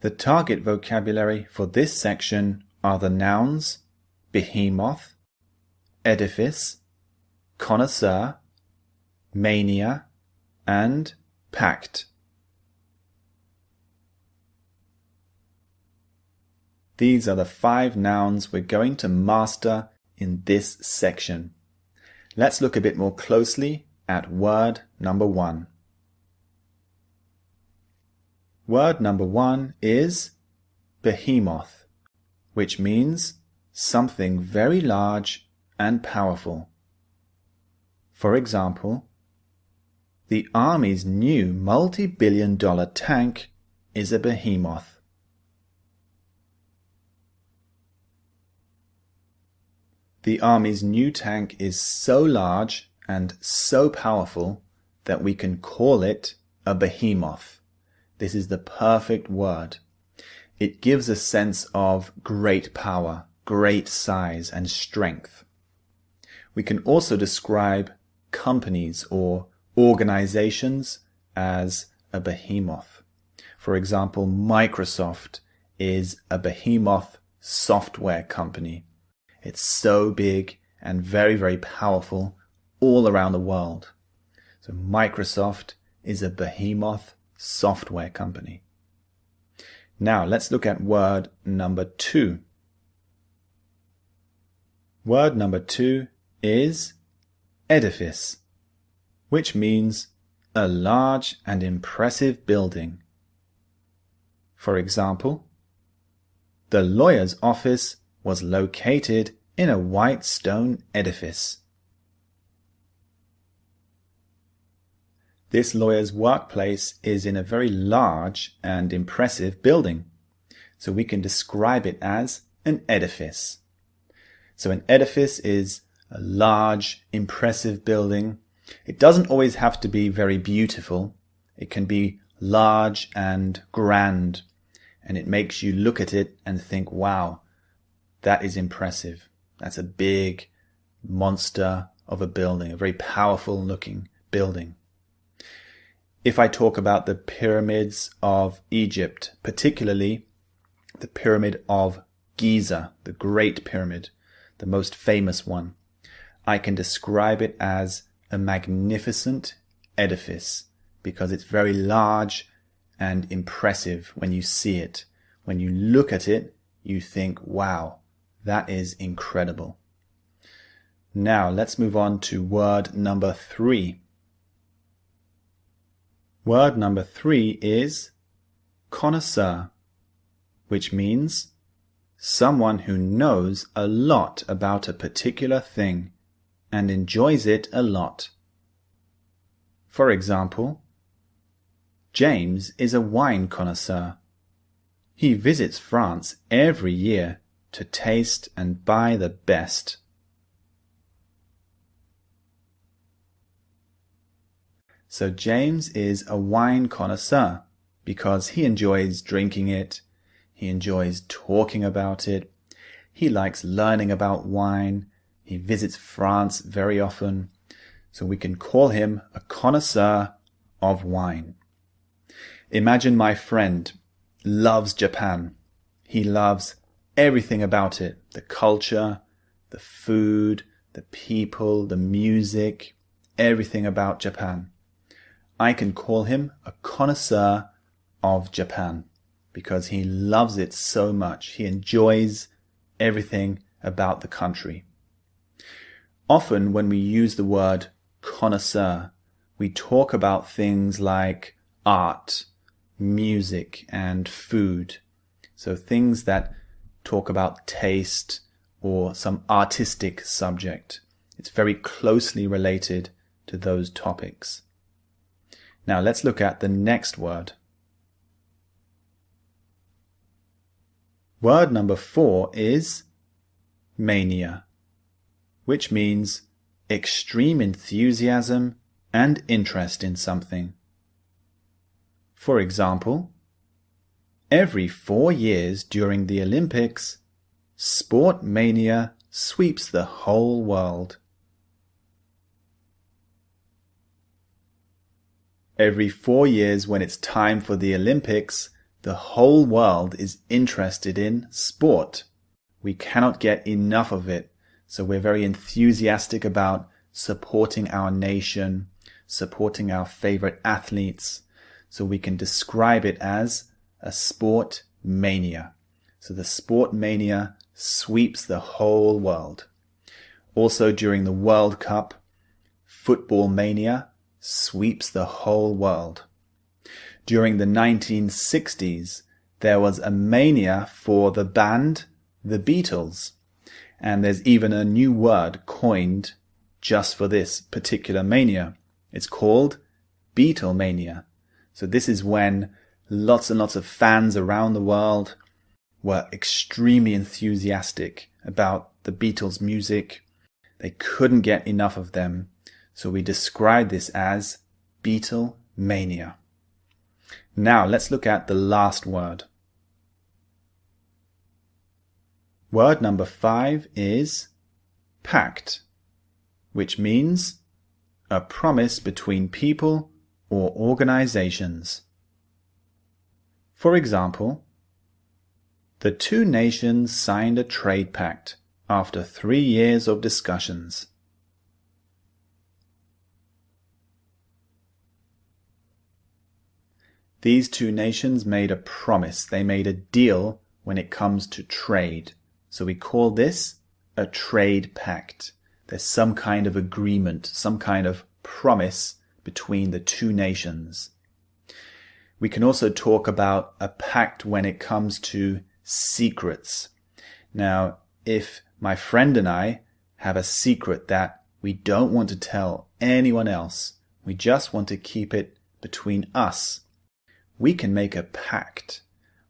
The target vocabulary for this section are the nouns behemoth, edifice, connoisseur, mania, and pact. These are the 5 nouns we're going to master in this section. Let's look a bit more closely at word number 1. Word number 1 is behemoth, which means something very large and powerful. For example, the Army's new multi-billion-dollar tank is a behemoth. The Army's new tank is so large and so powerful that we can call it a behemoth. This is the perfect word. It gives a sense of great power, great size and strength. We can also describe companies or organizations as a behemoth. For example, Microsoft is a behemoth software company. It's so big and very, very powerful all around the world. So Microsoft is a behemoth software company. Now let's look at word number 2. Word number 2 is edifice, which means a large and impressive building. For example, the lawyer's office was located in a white stone edifice. This lawyer's workplace is in a very large and impressive building, so we can describe it as an edifice. So an edifice is a large, impressive building. It doesn't always have to be very beautiful. It can be large and grand, and it makes you look at it and think, wow, that is impressive. That's a big monster of a building, a very powerful looking building. If I talk about the pyramids of Egypt, particularly the Pyramid of Giza, the Great Pyramid, the most famous one, I can describe it as a magnificent edifice because it's very large and impressive when you see it. When you look at it, you think, wow, that is incredible. Now let's move on to word number 3. Word number 3 is connoisseur, which means someone who knows a lot about a particular thing and enjoys it a lot. For example, James is a wine connoisseur. He visits France every year to taste and buy the best. So James is a wine connoisseur because he enjoys drinking it, he enjoys talking about it, he likes learning about wine, he visits France very often, so we can call him a connoisseur of wine. Imagine my friend loves Japan. He loves everything about it, the culture, the food, the people, the music, everything about Japan. I can call him a connoisseur of Japan because he loves it so much. He enjoys everything about the country. Often when we use the word connoisseur, we talk about things like art, music, and food. So things that talk about taste or some artistic subject. It's very closely related to those topics. Now let's look at the next word. Word number 4 is mania, which means extreme enthusiasm and interest in something. For example, every 4 years during the Olympics, sport mania sweeps the whole world. Every 4 years when it's time for the Olympics, The whole world is interested in sport. We cannot get enough of it, so we're very enthusiastic about supporting our nation, supporting our favorite athletes, so we can describe it as a sport mania. So the sport mania sweeps the whole world. Also during the World Cup, football mania sweeps the whole world. During the 1960s, there was a mania for the band The Beatles, and there's even a new word coined just for this particular mania. It's called Beatlemania. So this is when lots and lots of fans around the world were extremely enthusiastic about the Beatles' music. They couldn't get enough of them. So we describe this as Beatlemania. Now let's look at the last word. Word number 5 is pact, which means a promise between people or organizations. For example, the two nations signed a trade pact after 3 years of discussions. These two nations made a promise. They made a deal when it comes to trade. So we call this a trade pact. There's some kind of agreement, some kind of promise between the two nations. We can also talk about a pact when it comes to secrets. Now, if my friend and I have a secret that we don't want to tell anyone else, we just want to keep it between us, we can make a pact.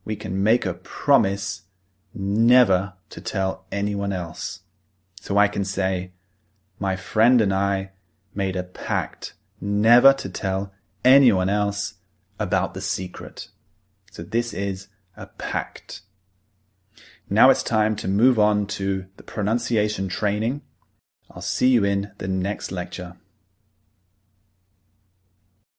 We can make a promise never to tell anyone else. So I can say, my friend and I made a pact never to tell anyone else about the secret. So this is a pact. Now it's time to move on to the pronunciation training. I'll see you in the next lecture.